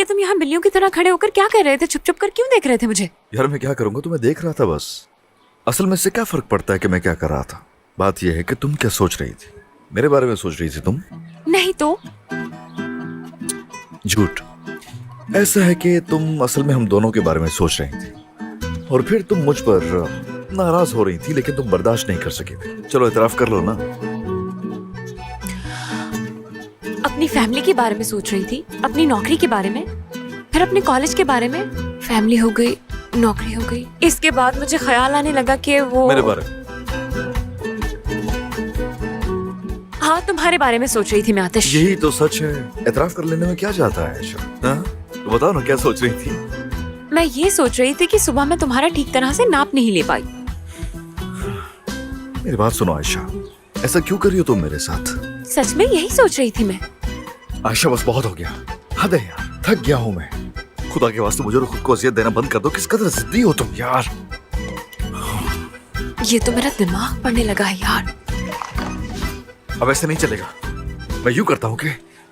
ये तुम यहाँ बिल्लियों की तरह खड़े होकर क्या कर रहे थे? चुप चुप कर क्यों देख रहे थे मुझे? यार मैं क्या करूंगा, तुम्हें देख रहा था बस। असल में इससे क्या फर्क पड़ता है कि मैं क्या कर रहा था? बात यह है कि तुम क्या सोच रही थी, मेरे बारे में सोच रही थी तुम? नहीं तो झूठ। ऐसा है कि तुम असल में हम दोनों के बारे में सोच रही थी और फिर तुम मुझ पर नाराज हो रही थी, लेकिन तुम बर्दाश्त नहीं कर सके थे। चलो इतराफ कर लो ना। अपनी फैमिली के बारे में सोच रही थी, अपनी नौकरी के बारे में, फिर अपने कॉलेज के बारे में। फैमिली हो गई, नौकरी हो गई, इसके बाद मुझे ख्याल आने लगा कि वो मेरे बारे में। हाँ, तुम्हारे बारे में सोच रही थी मैं आतिश। यही तो सच है। इतराफ कर लेने में क्या जाता है आयशा? हाँ? तो बताओ ना क्या सोच रही थी? मैं ये सोच रही थी कि सुबह मैं तुम्हारा ठीक तरह से नाप नहीं ले पाई। मेरी बात सुनो आयशा, ऐसा क्यों कर रही हो तुम मेरे साथ? सच में यही सोच रही थी मैं। आयशा बस बहुत हो गया, हद है यार, थक गया हूँ मैं। खुदा के वास्ते मुझे खुद को अजियत देना बंद कर दो। किस कदर जिद्दी हो तुम यार। ये तो मेरा दिमाग पढ़ने लगा है यार। अब ऐसे नहीं चलेगा। मैं यूं करता हूँ कि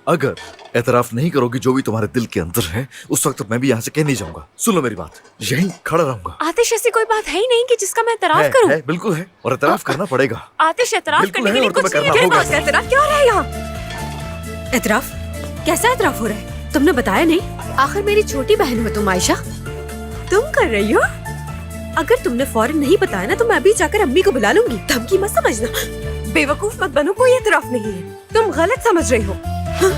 अगर एतराफ नहीं करोगी जो भी तुम्हारे दिल के अंदर है, उस वक्त मैं भी यहाँ से कह नहीं जाऊंगा। सुन लो मेरी बात, यहीं खड़ा रहूंगा। आतिश, ऐसी कोई बात है ही नहीं कि जिसका मैं एतराफ करूं। है, बिल्कुल है, और एतराफ करना पड़ेगा। आतिश, एतराफ बिल्कुल करने के है, लिए और तुम्हें कुछ नहीं करना होगा। है। एतराफ क्या हो रहा है यहाँ? एतराफ? कैसा एतराफ हो रहा है? तुमने बताया नहीं। आखिर मेरी छोटी बहन हो तुम आयशा, तुम कर रही हो। अगर तुमने फौरन नहीं बताया ना तो मैं अभी जाकर अम्मी को बुला लूंगी। धमकी मत समझना। बेवकूफ मत बनो, कोई एतराफ नहीं है। तुम गलत समझ रही हो। हाँ,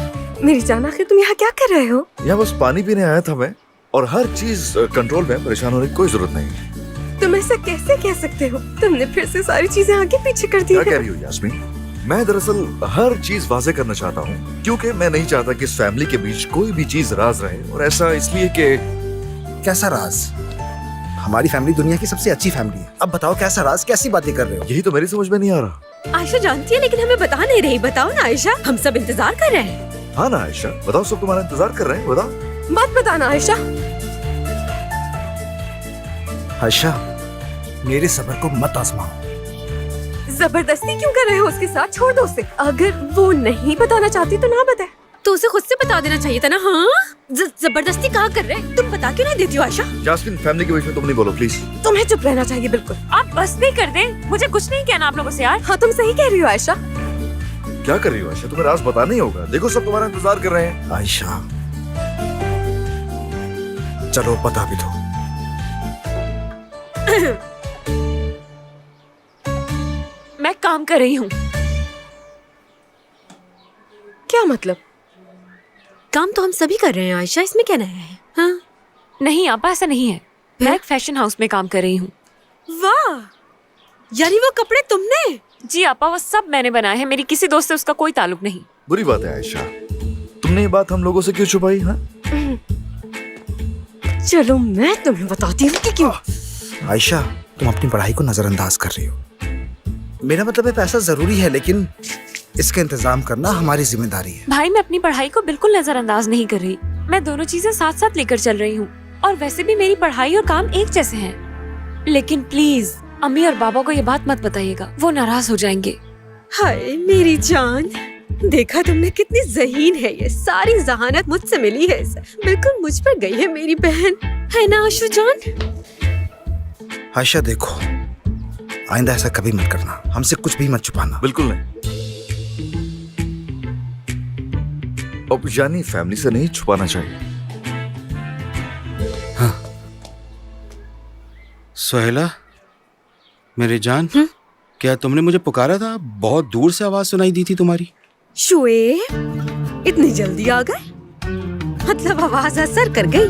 मेरी जान, आखिर तुम यहाँ क्या कर रहे हो? यहाँ बस पानी पीने आया था मैं, और हर चीज कंट्रोल में। परेशान होने की कोई जरूरत नहीं है। तुम ऐसा कैसे कह सकते हो? तुमने फिर से सारी चीजें आगे पीछे कर दी क्या कह है। रही हो यास्मीन? मैं दरअसल हर चीज वाजे करना चाहता हूँ, क्योंकि मैं नहीं चाहता कि इस फैमिली के बीच कोई भी चीज राज रहे। और ऐसा इसलिए कि कैसा राज? हमारी फैमिली दुनिया की सबसे अच्छी फैमिली है। अब बताओ कैसा राज, कैसी बातें कर रहे हो? यही तो मेरी समझ में नहीं आ रहा। आयशा जानती है लेकिन हमें बता नहीं रही। बताओ ना आयशा, हम सब इंतजार कर रहे हैं। हाँ ना आयशा, बताओ, सब तुम्हारा इंतजार कर रहे हैं, बताओ। मत बताना आयशा। आयशा, मेरे सब्र को मत आजमाओ। जबरदस्ती क्यों कर रहे हो उसके साथ? छोड़ दो उसे। अगर वो नहीं बताना चाहती तो ना बताए, तो उसे खुद से बता देना चाहिए था ना। हाँ, जबरदस्ती कहाँ कर रहे? तुम बता क्यों नहीं देती हो आयशा? यास्मीन, फैमिली के बीच में तुम नहीं बोलो प्लीज। तुम्हें चुप रहना चाहिए बिल्कुल। आप बस भी कर दे, मुझे कुछ नहीं कहना आप लोगों से यार। हाँ, तुम सही कह रही हो आयशा। क्या कर रही हो आयशा? तुम्हें राज बताना ही होगा। देखो सब तुम्हारा इंतजार कर रहे हैं। आयशा, चलो बता भी दो। मैं काम कर रही हूँ। क्या मतलब? काम तो हम सभी कर रहे हैं आयशा, इसमें क्या नया है? हाँ? नहीं आपा, ऐसा नहीं है। मैं एक फैशन हाउस में काम कर रही हूँ। वाह, यानी वो कपड़े तुमने? जी आपा, वो सब मैंने बनाए हैं। मेरी किसी दोस्त से उसका कोई ताल्लुक नहीं। बुरी बात है आयशा, तुमने ये बात हम लोगों से क्यों छुपाई? हाँ, चलो मैं तुम्हें बताती हूँ कि क्यों। आयशा, तुम अपनी पढ़ाई को नजरअंदाज कर रही हो। मेरा मतलब है पैसा जरूरी है, लेकिन इसका इंतजाम करना हमारी जिम्मेदारी है। भाई, मैं अपनी पढ़ाई को बिल्कुल नजरअंदाज नहीं कर रही। मैं दोनों चीजें साथ साथ लेकर चल रही हूँ। और वैसे भी मेरी पढ़ाई और काम एक जैसे हैं। लेकिन प्लीज अम्मी और बाबा को ये बात मत बताइएगा, वो नाराज हो जाएंगे। हाय मेरी जान, देखा तुमने कितनी ज़हीन है। ये सारी जहानत मुझसे मिली है इसे। बिल्कुल मुझ पर गई है मेरी बहन, है ना आशु जान? आयशा देखो, आइंदा ऐसा कभी मत करना। हमसे कुछ भी मत छुपाना। बिल्कुल नहीं। अब यानी फैमिली से नहीं छुपाना चाहिए। हाँ। सोहेला, मेरी जान, क्या तुमने मुझे पुकारा था? बहुत दूर से आवाज सुनाई दी थी तुम्हारी। शुएब, इतनी जल्दी आ गए? मतलब आवाज असर कर गई।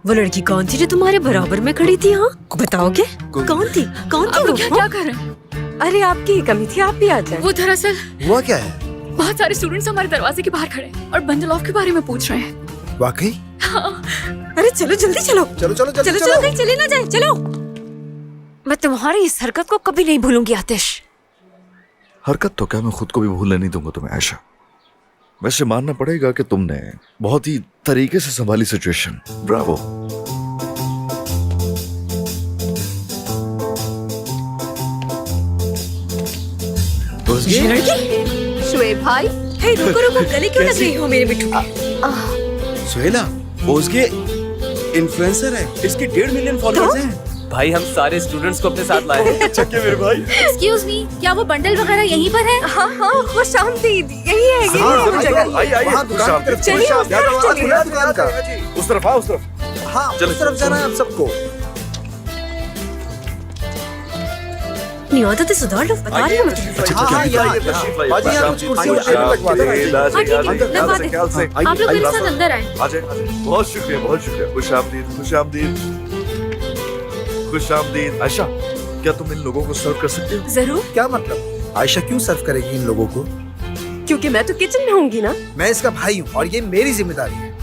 वो लड़की कौन थी जो तुम्हारे बराबर में खड़ी थी? हाँ, बताओगे कौन थी? कौन थी वो? क्या कर रहे हैं? अरे आपकी ही कमी थी, आप भी आ जाए। वो दरअसल हुआ क्या है? बहुत सारे स्टूडेंट्स हमारे दरवाजे के बाहर खड़े हैं और बंडल ऑफ के बारे में पूछ रहे हैं। वाकई? अरे चलो जल्दी चलो। चलो चलो चलो चलो चलो, कहीं चले ना जाए। चलो। मैं तुम्हारी इस हरकत को कभी नहीं भूलूंगी आतिश। हरकत तो क्या, मैं खुद को भी भूलने नहीं दूंगा तुम्हें आयशा। वैसे मानना पड़ेगा कि तुमने बहुत ही तरीके से संभाली सिचुएशन। ब्रावो। शुएब भाई, हे रुको रुको, गले क्यों लग रही हो मेरे बिट्टू? सोहेला, वो उसके इन्फ्लुएंसर है, इसके 1.5 मिलियन फॉलोअर्स हैं। भाई हम सारे स्टूडेंट्स को अपने साथ लाए हैं। चक्के मेरे भाई। एक्सक्यूज मी, क्या वो बंडल वगैरह यहीं पर है? हाँ हाँ, खुश आमदीद, यही है, यही है वो जगह। आइए आइए, वहाँ दुकान की तरफ चलिए, चलिए, उस तरफ वहाँ चलिए। खुला दुकान का। उस तरफ उस तरफ। हाँ, चलो, उस तरफ जाना है आप सबको। अपनी आदतें सुधार लो, बता रही हूँ मैं तुम्हें। हाँ, हाँ, यहाँ, बाजी, यहाँ कुछ कुर्सी और टेबल लगवा दो। हाँ, ठीक है, लगवा दे। आप लोग मेरे साथ अंदर आए। बहुत शुक्रिया, बहुत शुक्रिया। खुश आमदीद, खुश आमदीद, खुश आमदीद। आयशा, क्या तुम इन लोगों को सर्व कर सकते हो? जरूर, क्या मतलब? आयशा क्यों सर्व करेगी इन लोगों को? क्योंकि मैं तो किचन में होंगी ना। मैं इसका भाई हूँ और ये मेरी जिम्मेदारी है।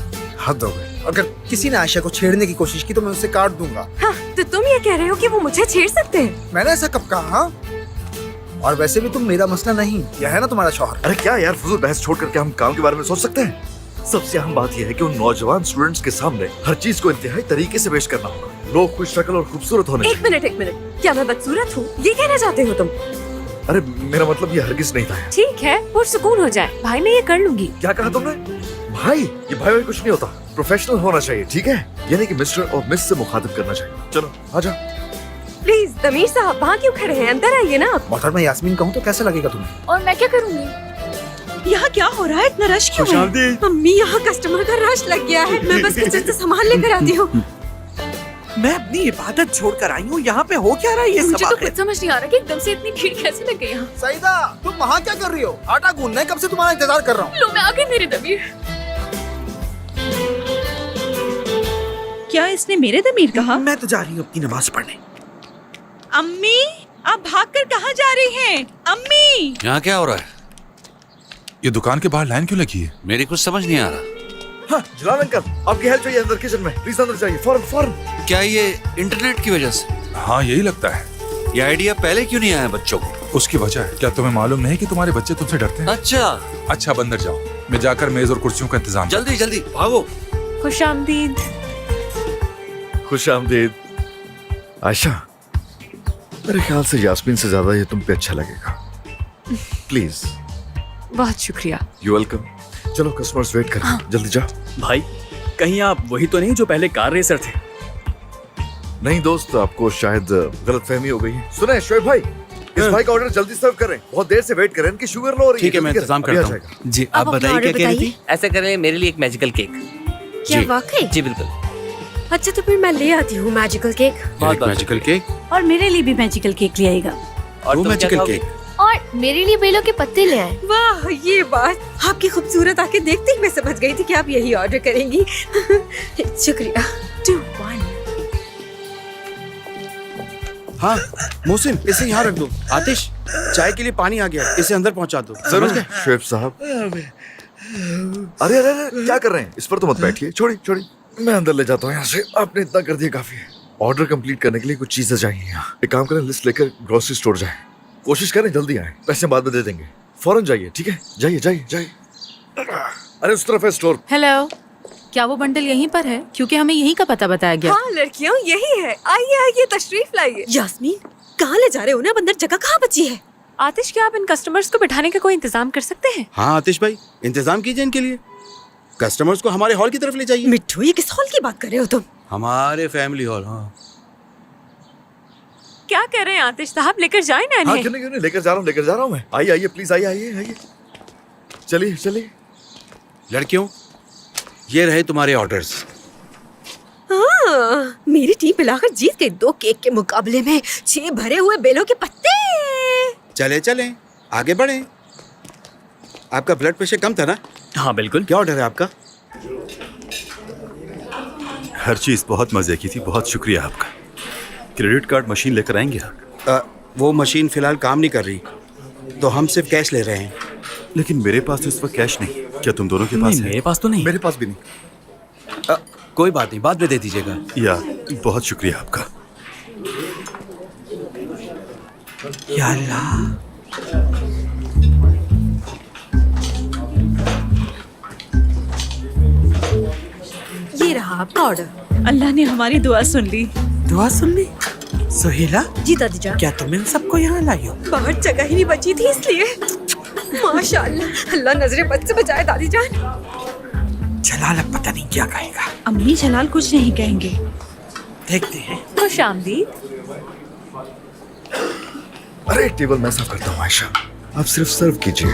हद हो गई। अगर किसी ने आयशा को छेड़ने की कोशिश की तो मैं उसे काट दूंगा। हाँ, तो तुम ये कह रहे हो कि वो मुझे छेड़ सकते हैं? मैंने ऐसा कब कहा? हाँ? और वैसे भी तुम मेरा मसला नहीं, यह है ना तुम्हारा शौहर। अरे क्या यार, फजूल बहस छोड़ करके हम काम के बारे में सोच सकते हैं। सबसे अहम बात यह है कि उन नौजवान स्टूडेंट्स के सामने हर चीज को इंतहाई तरीके से पेश करना होगा। लोग खुश शक्ल और खूबसूरत होने एक मिनट, क्या मैं बदसूरत हूँ? ये कहना चाहते हो तुम? अरे मेरा मतलब ये हरगिज नहीं था। ठीक है, पुरसुकून हो जाए। भाई मैं ये कर लूंगी। क्या कहा तुमने? भाई, ये भाई कुछ नहीं होता। प्रोफेशनल होना चाहिए, ठीक है? यानी कि मिस्टर और मिस से मुखातिब करना चाहिए। चलो आजा। प्लीज तमीर साहब, वहाँ क्यों खड़े हैं? अंदर आइए ना। मोहतरमा यास्मीन कहूँ तो कैसा लगेगा तुम्हें? और मैं क्या करूँगी? यहाँ क्या हो रहा है? इतना रश क्यों है? मम्मी, यहाँ कस्टमर का रश लग गया है। मैं बस किचन से सामान लेकर आती हूँ। मैं अपनी इबादत छोड़कर आई हूँ, यहाँ पे हो क्या रहा है ये मुझे सब तो आखिर? कुछ समझ नहीं आ रहा कि एकदम से इतनी भीड़ कैसे लग गई यहाँ। सईदा, तुम वहाँ क्या कर रही हो? आटा गूंदना है, कब से तुम्हारा इंतजार कर रहा हूँ। लो, मैं आ गई मेरी दबीर। क्या इसने मेरे दमीर कहा? मैं तो जा रही हूँ अपनी नमाज पढ़ने। अम्मी, आप भागकर कहाँ जा रही हैं? अम्मी! यहाँ क्या हो रहा है? ये दुकान के बाहर लाइन क्यों लगी है? मेरी कुछ समझ नहीं आ रहा। हाँ, जलाल अंकल, आपकी हेल्प चाहिए अंदर किचन में। प्लीज अंदर जाइए, फौरन फौरन। क्या ये इंटरनेट की वजह से? हाँ, यही लगता है। ये आइडिया पहले क्यों नहीं आया बच्चों को? उसकी वजह है। क्या तुम्हें मालूम नहीं कि तुम्हारे बच्चे तुमसे डरते हैं? अच्छा, अच्छा, अब अंदर जाओ। मैं जाकर मेज और कुर्सियों का इंतजाम जल्दी जल्दी भागो। खुश आमदीद। खुश आमदीद। आयशा, मेरे ख्याल से यास्मीन से ज्यादा ये तुम पे अच्छा लगेगा। प्लीज। बहुत शुक्रिया। You welcome. चलो, कस्टमर्स वेट कर रहे हैं, जल्दी जाओ। भाई, कहीं आप वही तो नहीं जो पहले कार रेसर थे? नहीं दोस्त, आपको शायद गलतफहमी हो गई है। सुने शोएब भाई, इस भाई का ऑर्डर जल्दी सर्व करें। बहुत देर से वेट कर रहे हैं, इनकी शुगर लो हो रही है। ठीक है, मैं जल्दी इंतजाम करें, अभी करता आ हूँ। जाएगा। जी, आप अब अपना बताइए क्या ऑर्डर कह रही थी? बताइए। ऐसा करें, मेरे लिए एक मैजिकल केक। क्या जी। वाकई? जी बिल्कुल। अच्छा, तो फिर मैं ले आती हूँ मैजिकल केक। बहुत बहुत मैजिकल केक और मेरे लिए भी मैजिकल केक ले आएगा। और वो तुम क्या मैजिकल खाओगे? केक। और मेरे लिए बेलों के पत्ते ले आए। वाह, ये बात आपकी खूबसूरत आके देखते ही मैं समझ गई थी कि आप यही ऑर्डर करेंगी। शुक्रिया। 2 1। हाँ मोहसिन, इसे यहाँ रख दो। आतिश, चाय के लिए पानी आ गया, इसे अंदर पहुँचा दो। जरूर शोएब साहब। अरे अरे अरे, क्या कर रहे हैं? इस पर तो मत बैठिए, छोड़िए छोड़िए। मैं अंदर ले जाता हूँ यहाँ से। आपने इतना कर दिया, काफी है। ऑर्डर कंप्लीट करने के लिए कुछ चीजें चाहिए यहाँ। एक काम करें, लिस्ट लेकर ग्रोसरी स्टोर जाएं। कोशिश करें जल्दी आए, पैसे बाद में दे देंगे। फौरन जाइए, ठीक है? जाइए जाइए जाइए। अरे उस तरफ है स्टोर। हेलो, क्या वो बंडल यहीं पर है? क्योंकि हमें यहीं का पता बताया गया। हाँ लड़कियों, यही है। आइए आइए, तशरीफ लाइए। यास्मीन, कहाँ ले जा रहे हो ना? अंदर जगह कहाँ बची है? आतिश, क्या आप इन कस्टमर्स को बिठाने का कोई इंतजाम कर सकते हैं? हाँ आतिश भाई, इंतजाम कीजिए इनके लिए। कस्टमर्स को हमारे हॉल की तरफ ले जाइए। मिट्टू, ये किस हॉल की बात कर रहे हो तुम? हमारे फैमिली हॉल। हाँ, क्या कह रहे हैं आतिश साहब? लेकर जाए ना हाँ, इन्हें। क्यों नहीं, लेकर जा रहा हूँ मैं। आइए आइए, प्लीज आइए आइए आइए। चलिए चलिए। लड़कियों, ये रहे तुम्हारे ऑर्डर्स। हाँ, मेरी टीम पिलाकर जीत गई 2 केक के मुकाबले में 6 भरे हुए बेलों के पत्ते। चले चले, आगे बढ़े। आपका ब्लड प्रेशर कम था ना? हाँ बिल्कुल। क्या ऑर्डर है आपका? हर चीज बहुत मजे की थी, बहुत शुक्रिया आपका। क्रेडिट कार्ड मशीन लेकर आएंगे आप? वो मशीन फिलहाल काम नहीं कर रही, तो हम सिर्फ कैश ले रहे हैं। लेकिन मेरे पास तो इस वक्त कैश नहीं। क्या तुम दोनों के पास नहीं, है? मेरे पास तो नहीं। मेरे पास भी नहीं। कोई बात नहीं, बाद में दे दीजिएगा। या बहुत शुक्रिया आपका। या अल्लाह, ये रहा आपका ऑर्डर। अल्लाह ने हमारी दुआ सुन ली। दुआ सुन ली। सुहेला, जी दादी जान। क्या तुम इन सबको यहाँ लाई हो? बाहर जगह ही नहीं बची थी इसलिए। माशाअल्लाह, अल्लाह नजरे बद से बचाए दादी जान। जलाल अब पता नहीं क्या कहेगा। अम्मी जलाल कुछ नहीं कहेंगे। देखते हैं। खुश आमदीद। अरे टेबल मैं साफ करता हूँ आयशा, आप सिर्फ सर्व कीजिए।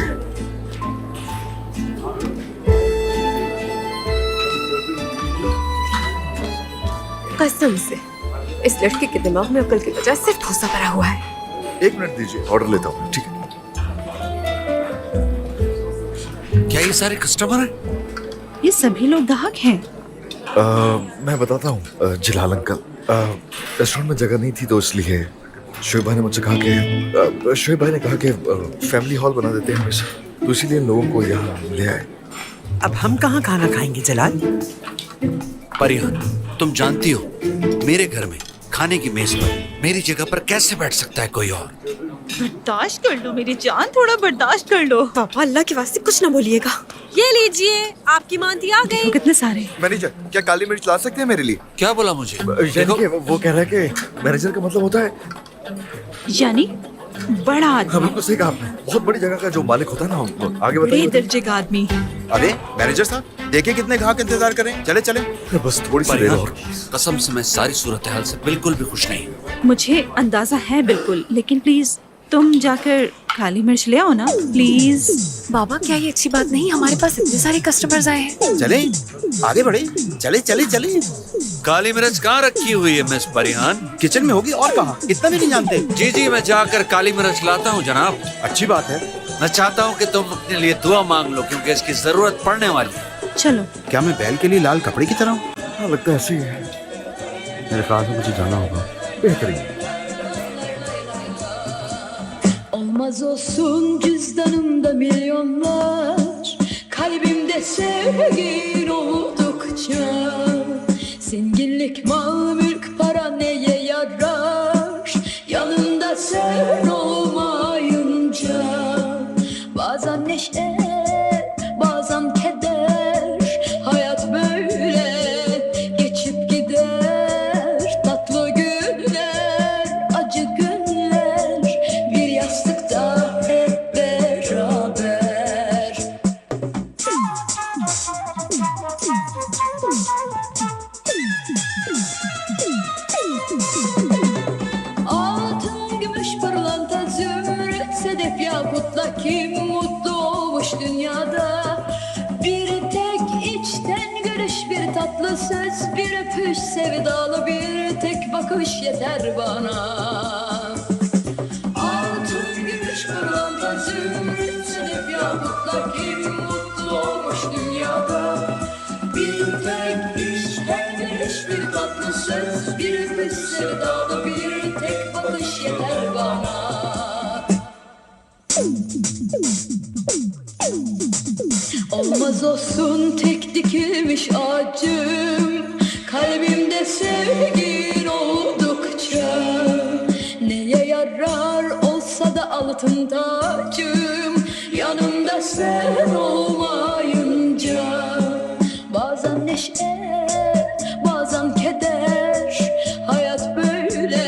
कसम से इस लड़के के दिमाग में अकल की बजाय सिर्फ भूसा भरा हुआ है। 1 मिनट दीजिए, ऑर्डर लेता हूँ। ठीक है। क्या ये सारे कस्टमर हैं? ये सभी लोग ग्राहक हैं। मैं बताता हूँ जलाल अंकल, रेस्टोरेंट में जगह नहीं थी तो इसलिए शोएब भाई ने मुझसे कहा कि शोएब भाई ने कहा कि फैमिली हॉल बना देते हैं हमेशा, तो इसीलिए लोगों को यहाँ ले आए। अब हम कहाँ खाना खाएंगे जलाल? परिहान, तुम जानती हो मेरे घर में खाने की मेज पर मेरी जगह पर कैसे बैठ सकता है कोई और? बर्दाश्त कर लो मेरी जान, थोड़ा बर्दाश्त कर लो। पापा अल्लाह के वास्ते कुछ ना बोलिएगा। ये लीजिए आपकी मानती आ गई। कितने सारे। मैनेजर, क्या काली मिर्च ला सकते हैं मेरे लिए? क्या बोला मुझे? यानी कि वो कह रहा है कि मैनेजर का मतलब होता है, यानी बड़ा हाँ आदमी, बिल्कुल सही कहा आपने, बहुत बड़ी जगह का जो मालिक होता है ना। आगे बड़े बताइए। दर्जे का आदमी। अरे मैनेजर साहब, देखिए कितने ग्राहक इंतजार करें। चले चले। बस थोड़ी सी देर परिहान, और। कसम से मैं सारी सूरत हाल से बिल्कुल भी खुश नहीं हूँ। मुझे अंदाजा है बिल्कुल, लेकिन प्लीज तुम जाकर काली मिर्च ले आओ ना प्लीज। बाबा क्या ये अच्छी बात नहीं, हमारे पास इतने सारे कस्टमर्स आए हैं। चले आगे बढ़े। चले चले चले। काली मिर्च कहाँ रखी हुई है मिस परिहान? किचन में होगी और कहाँ, इतना भी नहीं जानते। जी जी, मैं जाकर काली मिर्च लाता हूँ जनाब। अच्छी बात है। मैं चाहता हूँ कि तुम अपने लिए दुआ मांग लो, क्योंकि इसकी जरूरत पड़ने वाली है। चलो। क्या मैं बैल के लिए लाल कपड़े की तरह हूँ? हाँ लगता है ऐसे ही है। मेरे ख्याल से मुझे जाना होगा। बेहतरीन। Olmaz olsun cüzdanımda milyonlar, kalbimde sevgin oldukça. Zenginlik, mal, mülk, para neye yarar, yanında sen olmayınca. Bazen neşe, bazen keder, hayat böyle geçip gider. Tatlı günler, acı günler, bir yastıkta hep beraber. Altın, gümüş, pırlanta, zümrüt, sedef, yakutla kim mutlu olmuş dünyada? Bir tek içten gülüş, bir tatlı söz, bir öpüş, sevdalı bir tek bakış yeter bana. Altın, gümüş, pırlanta, zümrüt, sedef, yakutla kim mutlu olmuş dünyada? Bir tek içten gülüş, bir tatlı söz, bir öpüş, sevdalı bir tek bakış yeter bana. Olmaz olsun tek dikilmiş ağacım, kalbimde sevgin oldukça. Neye yarar olsa da altın tacım, yanımda sen olmayınca. Bazen neşe, bazen keder, hayat böyle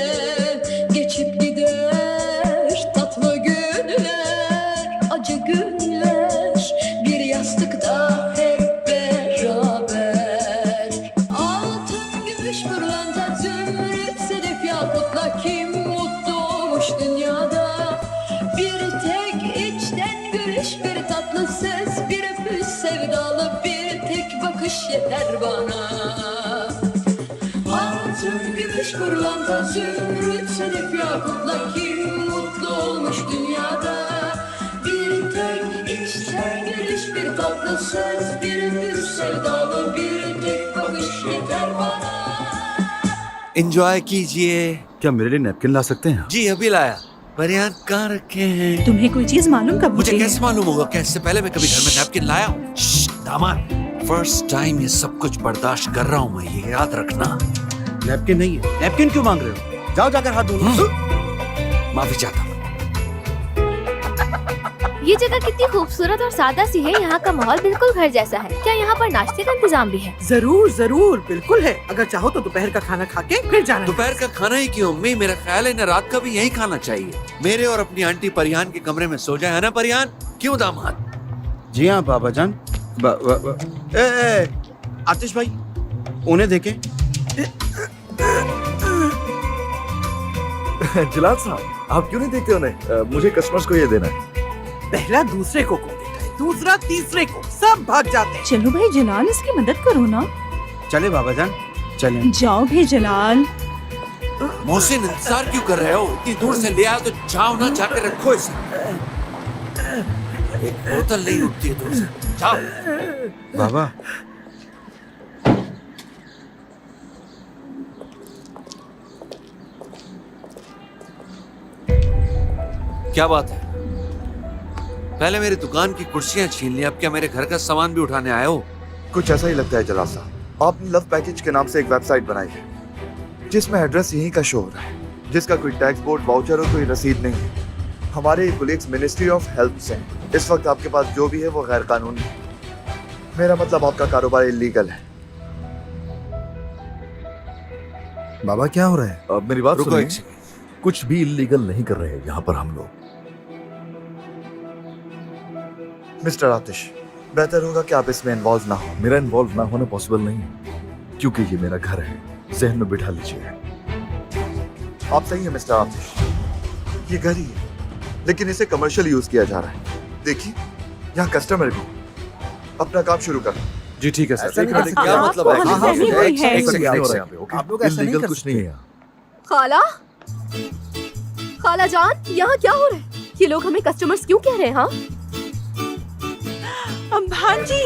geçip gider. Tatlı günler, acı günler, bir yastıkta hep beraber. Altın, gümüş, pırlanta, zümrüt, sedef, yakutla kim mutlu olmuş dünyada? Bir tek içten gülüş, bir tatlı ses, bir öpüş, sevdalı bir tek bakış yeter bana. Altın, gümüş, pırlanta, zümrüt, sedef, yakutla kim mutlu olmuş dünyada? Bir tek içten gülüş, bir tatlı söz, bir öpüş, sevdalı bir tek bakış yeter bana. Enjoy कीजिए। क्या मेरे लिए napkin ला सकते हैं? जी अभी लाया। परिहान कहाँ रखे हैं? तुम्हें कोई चीज मालूम कब मुझे होती है? कैसे मालूम होगा? क्या इससे पहले मैं कभी घर में नैपकिन लाया हूँ? दामाद, फर्स्ट टाइम ये सब कुछ बर्दाश्त कर रहा हूँ मैं, ये याद रखना। नैपकिन नहीं है। नैपकिन क्यों मांग रहे हो? जाओ जाकर हाथ धो लो। माफी चाहता हूँ। ये जगह कितनी खूबसूरत और सादा सी है। यहाँ का माहौल बिल्कुल घर जैसा है। क्या यहाँ पर नाश्ते का इंतजाम भी है? जरूर जरूर बिल्कुल है। अगर चाहो तो दोपहर का खाना खा के फिर जाना। दोपहर का खाना ही क्यों अम्मी? मेरा ख्याल है इन्हें रात का भी यही खाना चाहिए। मेरे और अपनी आंटी परिहान के कमरे में सो जाए, है ना परिहान? क्यों दामाद? जी हाँ बाबा जान, आतिश भाई उन्हें देखें। जलाल साहब आप क्यों नहीं देखते उन्हें? मुझे कस्टमर्स को ये देना है। पहला दूसरे को देता है, दूसरा तीसरे को, सब भाग जाते हैं। चलो भाई जलाल, इसकी मदद करो ना। चले बाबा जान चले। जाओ भाई जलाल। मोहसिन इंतजार क्यों कर रहे हो? इतनी दूर से ले आए तो जाओ ना, जाकर रखो इसे। एक बोतल नहीं उठती है दूर से, जाओ। बाबा क्या बात है? पहले मेरी दुकान की कुर्सियां छीन ली, अब क्या मेरे घर का सामान भी उठाने आए हो? कुछ ऐसा ही लगता है जलाल साहब। आपने लव पैकेज के नाम से एक वेबसाइट बनाई है जिसमें एड्रेस यहीं का शो हो रहा है, जिसका कोई टैक्स बोर्ड वाउचर और कोई रसीद नहीं है। हमारे कोलीग्स मिनिस्ट्री ऑफ हेल्थ से हैं। इस वक्त आपके पास जो भी है वो गैर कानूनी है। मेरा मतलब आपका कारोबार इलीगल है। बाबा क्या हो रहा है? अब मेरी बात रुको सुनिए। एक सेकंड। कुछ भी इलीगल नहीं कर रहे हैं यहाँ पर हम लोग। मिस्टर आतिश, बेहतर होगा कि आप इसमें इन्वॉल्व ना हो। मेरा इन्वॉल्व ना होना पॉसिबल नहीं है क्योंकि ये मेरा घर है। जहन में बिठा लीजिए। आप सही है मिस्टर आतिश, ये घर ही है लेकिन इसे कमर्शियल यूज किया जा रहा है। देखिए यहाँ कस्टमर भी। अपना काम शुरू कर। जी ठीक है सर। क्या मतलब है? हाँ, हाँ, एक सेकंड, यहाँ एक पे, सेकंड। ओके? आप लोग ऐसा नहीं इलीगल कर कुछ नहीं है यहाँ। खाला, खाला जान, यहाँ क्या हो रहा है? ये लोग हमें कस्टमर्स क्यों कह रहे हैं? हाँ भांजी,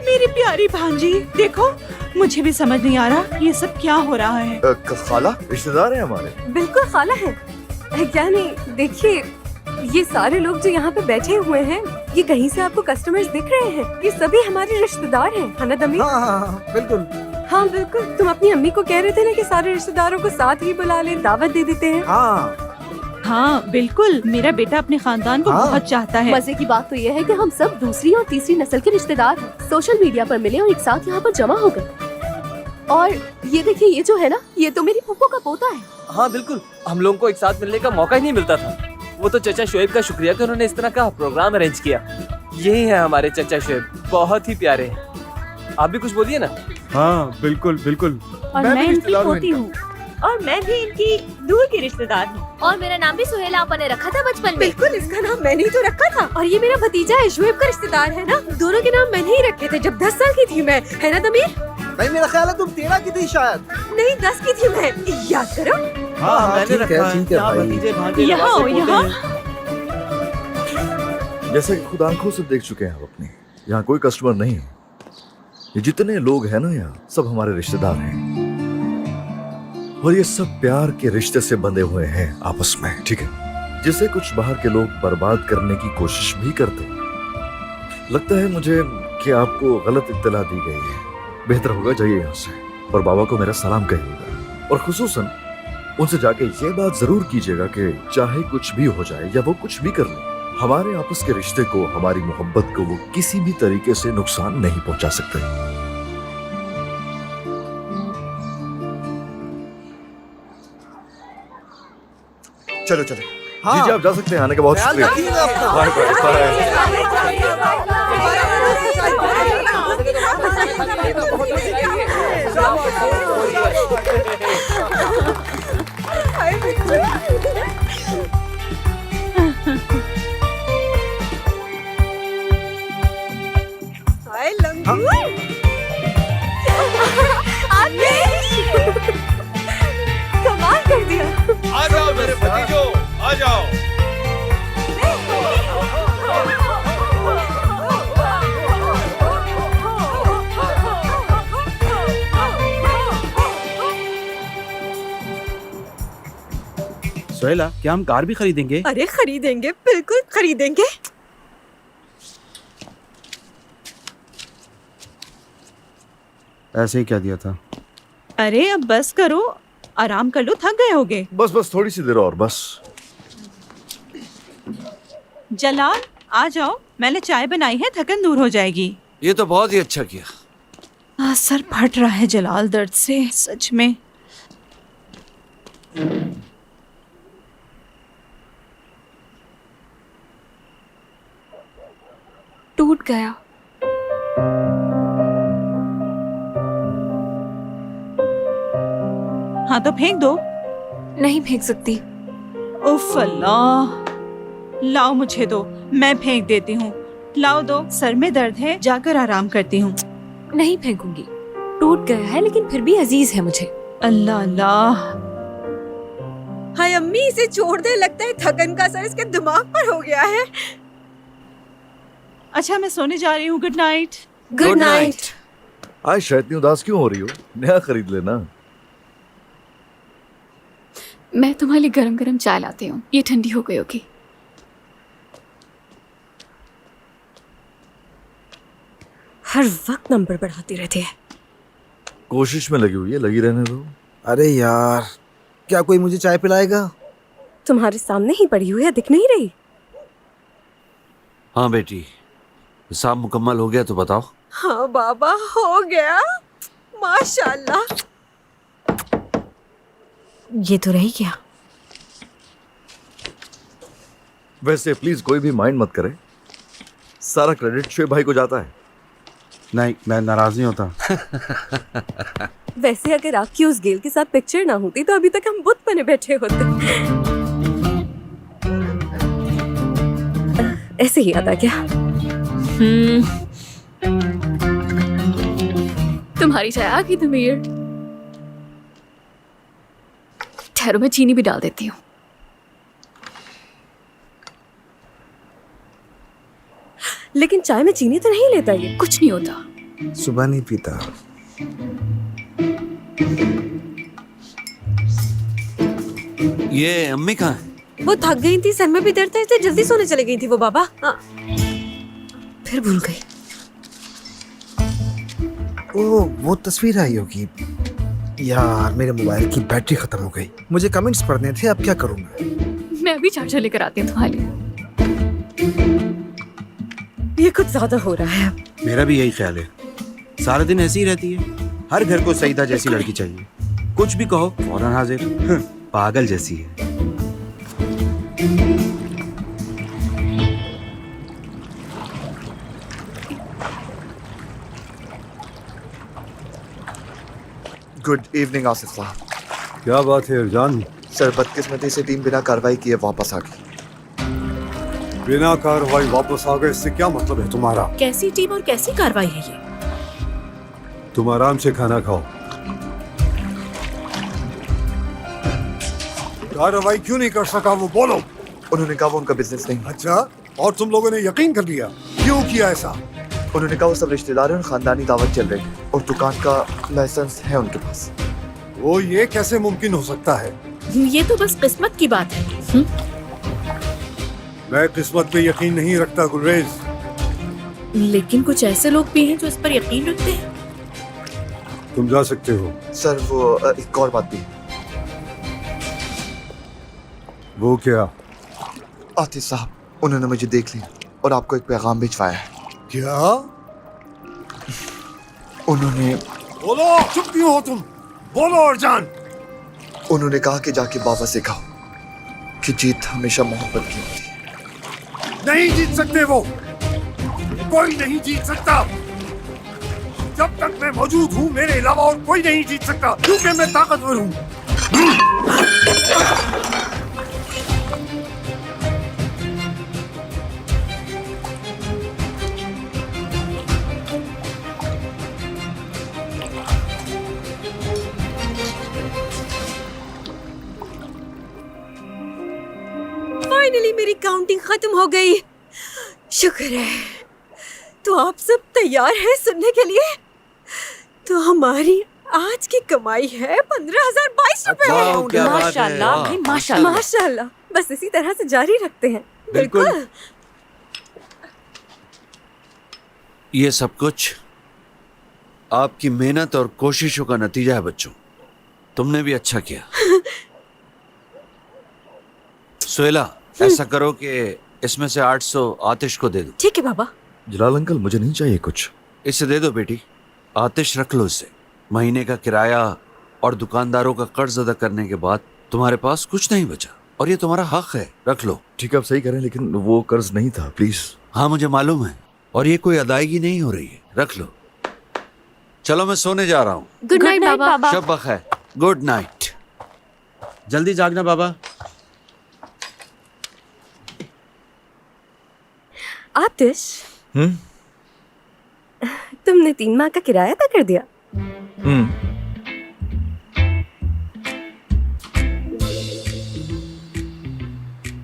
मेरी प्यारी भांजी, देखो मुझे भी समझ नहीं आ रहा ये सब क्या हो रहा है। खाला रिश्तेदार है हमारे। बिल्कुल खाला है। यानी देखिए, ये सारे लोग जो यहाँ पे बैठे हुए हैं, ये कहीं से आपको कस्टमर्स दिख रहे हैं? ये सभी हमारे रिश्तेदार हैं, है ना दमीर? हाँ, बिल्कुल। हाँ बिल्कुल। तुम अपनी अम्मी को कह रहे थे ना कि सारे रिश्तेदारों को साथ ही बुला ले, दावत दे देते हैं। हाँ बिल्कुल, मेरा बेटा अपने खानदान को बहुत चाहता है। मजे की बात तो ये है कि हम सब दूसरी और तीसरी नस्ल के रिश्तेदार हैं। सोशल मीडिया पर मिले और एक साथ यहाँ पर जमा हो गए। और ये देखिए, ये जो है ना, ये तो मेरी फूफो का पोता है। हाँ बिल्कुल, हम लोगों को एक साथ मिलने का मौका ही नहीं मिलता था। वो तो चचा शुएब का शुक्रिया कि उन्होंने इस तरह का प्रोग्राम अरेंज किया। यही है हमारे चचा शुएब, बहुत ही प्यारे हैं। आप भी कुछ बोलिए ना। हाँ बिल्कुल बिल्कुल। और मैं इनकी पोती हूँ और मैं भी इनकी दूर की रिश्तेदार हूँ। और मेरा नाम भी सुहेला आपा ने रखा था बचपन में। बिल्कुल, इसका नाम मैंने ही तो रखा था। और ये मेरा भतीजा है, शुएब का रिश्तेदार है ना। दोनों के नाम मैंने ही रखे थे जब 10 साल की थी मैं, है ना दमीर? नहीं, मेरा ख्याल है तुम 13 की थी शायद। नहीं, 10 की थी मैं, याद करो। हाँ मैंने रखा है। ठीक है भाई। यहाँ हो, यहाँ। जैसे कि खुद आंखों से देख चुके हैं आप अपनी, यहाँ कोई कस्टमर नहीं है। ये जितने लोग हैं ना यहाँ, सब हमारे रिश्तेदार हैं और ये सब प्यार के रिश्ते से बंधे हुए हैं आपस में, ठीक है? जिसे कुछ बाहर के लोग बर्बाद करने की कोशिश भी करते हैं। लगता है मुझे कि आपको गलत इत्तला दी गई है। बेहतर होगा जाइए यहाँ से और बाबा को मेरा सलाम कहिएगा और खुसूसन उनसे जाके ये बात जरूर कीजिएगा कि चाहे कुछ भी हो जाए या वो कुछ भी कर ले, हमारे आपस के रिश्ते को, हमारी मोहब्बत को वो किसी भी तरीके से नुकसान नहीं पहुंचा सकते। चलो चलो। जी जी आप जा सकते हैं, आने का बहुत शुक्रिया। Bye bye bye. कमाल कर दिया। आ जाओ मेरे भतीजों, आ जाओ। सोहेला, क्या हम कार भी खरीदेंगे? अरे खरीदेंगे, बिल्कुल खरीदेंगे। ऐसे ही क्या दिया था? अरे अब बस करो, आराम कर लो, थक गए होगे। बस बस थोड़ी सी देर और बस। जलाल आ जाओ, मैंने चाय बनाई है, थकन दूर हो जाएगी। ये तो बहुत ही अच्छा किया। सर फट रहा है जलाल दर्द से, सच में। टूट गया। हाँ तो फेंक दो। नहीं फेंक सकती। उफ अल्लाह, लाओ मुझे दो, मैं फेंक देती हूँ। लाओ दो, सर में दर्द है, जाकर आराम करती हूँ। नहीं फेंकूंगी, टूट गया है लेकिन फिर भी अजीज है मुझे। अल्लाह अल्लाह। हाय अम्मी, इसे छोड़ दे, लगता है थकन का असर इसके दिमाग पर हो गया है। अच्छा मैं सोने जा रही हूँ, good night. Good night. Ayesha इतनी उदास क्यों हो रही हो? नया खरीद लेना। मैं तुम्हारे लिए गरम गरम चाय लाती हूँ, ये ठंडी हो गई होगी। हर वक्त नंबर बढ़ाती रहती है। कोशिश में लगी हुई है, लगी रहने दो। अरे यार, क्या कोई मुझे चाय पिलाएगा? तुम्हारे सामने ही पड़ी हुई है, दिख नहीं रही? हाँ बेटी, हिसाब मुकम्मल हो गया तो बताओ। हाँ बाबा, हो गया, माशाल्लाह। ये तो रही क्या? वैसे प्लीज कोई भी माइंड मत करे, सारा क्रेडिट शोएब भाई को जाता है। नहीं, मैं नाराज नहीं होता। वैसे अगर आपकी उस गेल के साथ पिक्चर ना होती तो अभी तक हम बुत बने बैठे होते। ऐसे ही याद आ गया। तुम्हारी चाय आ गई तमीर। ठहरो, मैं चीनी भी डाल देती हूँ। लेकिन चाय में चीनी तो नहीं लेता ये। कुछ नहीं होता। सुबह नहीं पीता। ये अम्मी कहाँ है? वो थक गई थी, सर में भी दर्द था, इसलिए जल्दी सोने चली गई थी वो बाबा। हाँ। फिर भूल गई। ओ, वो तस्वीर आई होगी। यार, मेरे मोबाइल की बैटरी खत्म हो गई। मुझे कमेंट्स पढ़ने थे, अब क्या करूँगा? मैं अभी चार्जर लेकर आती हूँ तुम्हारे लिए। ये कुछ ज्यादा हो रहा है। मेरा भी यही ख्याल है, सारा दिन ऐसी ही रहती है। हर घर को सईदा जैसी लड़की चाहिए, कुछ भी कहो फौरन हाजिर। पागल जैसी है। गुड इवनिंग आसिफ साहब। क्या बात है इरजान? सर बदकिस्मती से टीम बिना कार्रवाई किए वापस आ गई। बिना कार्रवाई वापस आ गए, इससे क्या मतलब है तुम्हारा? कैसी टीम और कैसी कार्रवाई है ये? तुम आराम से खाना खाओ। कार्रवाई क्यों नहीं कर सका वो बोलो। उन्होंने कहा वो उनका बिजनेस नहीं। अच्छा, और तुम लोगों ने यकीन कर लिया? क्यों किया ऐसा? उन्होंने कहा वो सब रिश्तेदार हैं और खानदानी दावत चल रही है और दुकान का लाइसेंस है उनके पास। वो ये कैसे मुमकिन हो सकता है? ये तो बस किस्मत की बात है। मैं किस्मत पे यकीन नहीं रखता गुलरेज। लेकिन कुछ ऐसे लोग भी हैं जो इस पर यकीन रखते हैं। तुम जा सकते हो। सर वो एक और बात भी है। वो क्या? आतिफ साहब, उन्होंने मुझे देख लिया और आपको एक पैगाम भिजवाया है। क्या? उन्होंने बोलो, चुप क्यों हो तुम? बोलो अर्जान। उन्होंने कहा कि जाके बाबा से कहो कि जीत हमेशा मोहब्बत की होती है। नहीं जीत सकते वो, कोई नहीं जीत सकता। जब तक मैं मौजूद हूँ मेरे अलावा और कोई नहीं जीत सकता, क्योंकि मैं ताकतवर हूँ। फाइनली मेरी काउंटिंग खत्म हो गई। शुक्र है। तो आप सब तैयार हैं सुनने के लिए? तो हमारी आज की कमाई है 15,022 रुपए। माशाल्लाह भाई, माशाल्लाह। माशाल्लाह। बस इसी तरह से जारी रखते हैं। बिल्कुल। ये सब कुछ आपकी मेहनत और कोशिशों का नतीजा है बच्चों। तुमने भी अच्छा किया। सुहेला, ऐसा करो कि इसमें से 800 आतिश को दे दो। ठीक है बाबा। जलाल अंकल, मुझे नहीं चाहिए कुछ। इसे दे दो बेटी, आतिश रख लो इसे। महीने का किराया और दुकानदारों का कर्ज अदा करने के बाद तुम्हारे पास कुछ नहीं बचा और ये तुम्हारा हक है, रख लो। ठीक है, आप सही करें, लेकिन वो कर्ज नहीं था, प्लीज। हाँ मुझे मालूम है, और ये कोई अदायगी नहीं हो रही है, रख लो। चलो मैं सोने जा रहा हूँ। गुड नाइट बाबा। शब बखैर। Good night. जल्दी जागना बाबा। आतिश, हम्म तुमने 3 माह का किराया अदा कर दिया?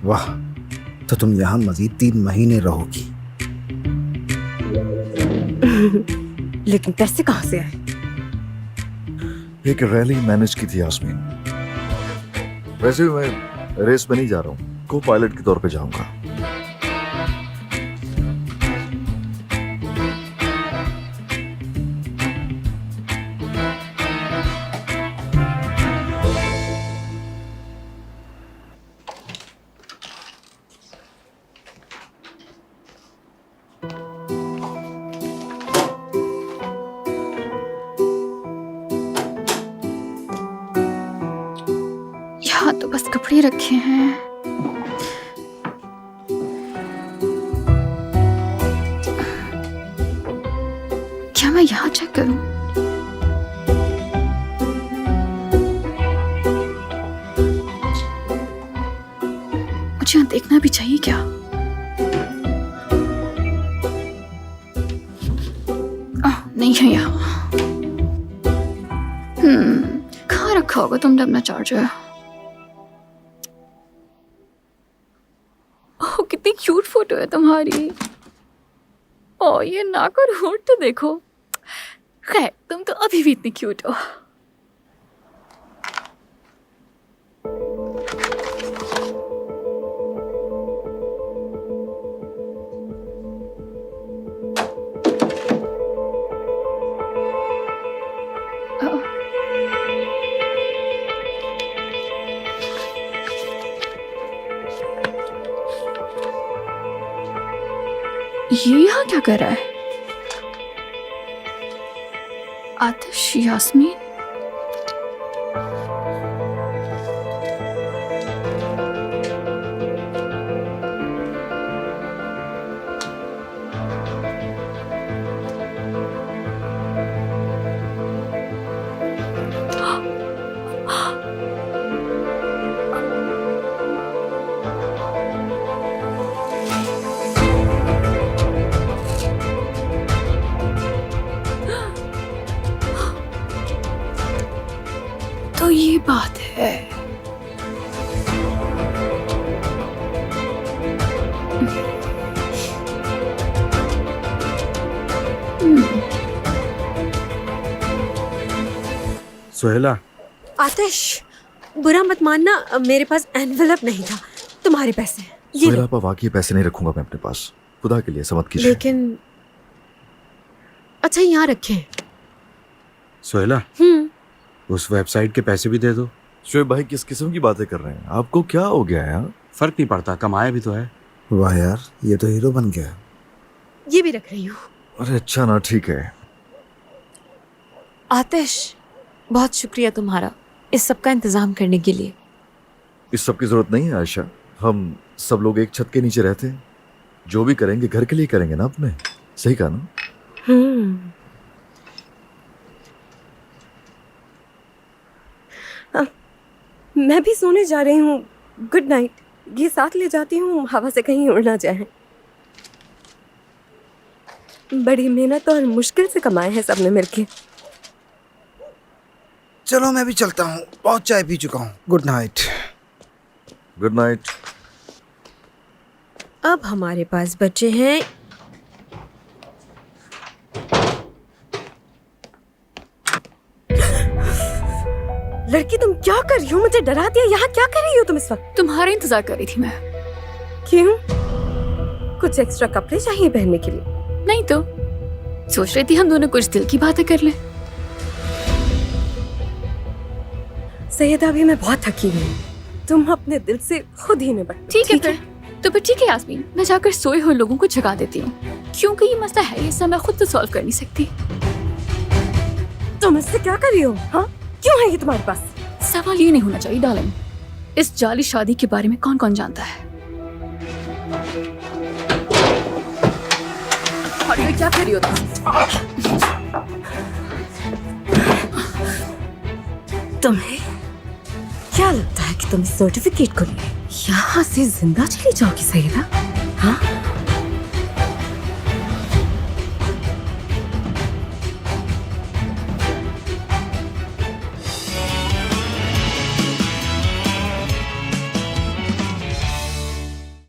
वाह, तो तुम यहाँ मजीद 3 महीने रहोगी। लेकिन पैसे कहाँ से आए? एक रैली मैनेज की थी यास्मीन। वैसे भी मैं रेस में नहीं जा रहा हूँ, को पायलट के तौर पे जाऊंगा। यहाँ तो बस कपड़े रखे हैं। क्या मैं यहाँ चेक करूं? मुझे यहाँ देखना भी चाहिए क्या? नहीं है यहाँ। कहाँ रखा होगा तुमने अपना चार्जर? ओह, कितनी क्यूट फोटो है तुम्हारी। ओह, ये नाक और होंठ तो देखो। खैर, तुम तो अभी भी इतनी क्यूट हो। ये यहाँ क्या कर रहा है? आतिश, यास्मीन, तो ये बात है। सुहेला, आतिश, बुरा मत मानना, मेरे पास एनवेलप नहीं था। तुम्हारे पैसे ये लो। सुहेला, वाकई पैसे नहीं रखूंगा मैं अपने पास, खुदा के लिए समझ कीजिए। लेकिन अच्छा, यहाँ रखें। सुहेला, उस वेबसाइट के पैसे भी दे दो। शोएब भाई किस किस्म की बातें कर रहे हैं? आपको क्या हो गया है? फर्क नहीं पड़ता, कमाया भी तो है। वाह यार, ये तो हीरो बन गया। ये भी रख रही हूँ। अरे अच्छा ना, ठीक है। आतिश, बहुत शुक्रिया तुम्हारा इस सब का इंतजाम करने के लिए। इस सब की जरूरत नहीं है आयशा, हम सब लोग एक छत के नीचे रहते हैं। जो भी करेंगे घर के लिए करेंगे ना अपने। सही कहा ना? मैं भी सोने जा रही हूँ। Good night. ये साथ ले जाती हूँ, हवा से कहीं उड़ ना जाए। बड़ी मेहनत और मुश्किल से कमाए हैं सबने मिलके। चलो मैं भी चलता हूँ, बहुत चाय पी चुका हूँ। Good night. Good night. अब हमारे पास बचे हैं लड़की, तुम क्या कर रही हो? मुझे डरा दिया। यहाँ क्या कर रही हो तुम इस वक्त? तुम्हारा इंतजार कर रही थी मैं। क्यों? कुछ एक्स्ट्रा कपड़े चाहिए पहनने के लिए? नहीं तो सोच रही थी हम दोनों कुछ दिल की बातें कर लें। सैयदा, भी मैं बहुत थकी हुई। तुम अपने दिल से खुद ही निपट। ठीक है फिर। तो फिर ठीक है यास्मीन, मैं जाकर सोए हुए लोगों को जगा देती हूँ, क्योंकि ये मसला है, ये सब मैं खुद तो सॉल्व कर नहीं सकती। तुम इससे क्या कर रही हो? हाँ, क्यों है ये तुम्हारे पास? सवाल ये नहीं होना चाहिए डार्लिंग। इस जाली शादी के बारे में कौन कौन जानता है? और ये क्या कर रही हो तुम? तुम्हें क्या क्या लगता है कि तुम इस सर्टिफिकेट को लिए यहाँ से जिंदा चली जाओगी सही ना? हाँ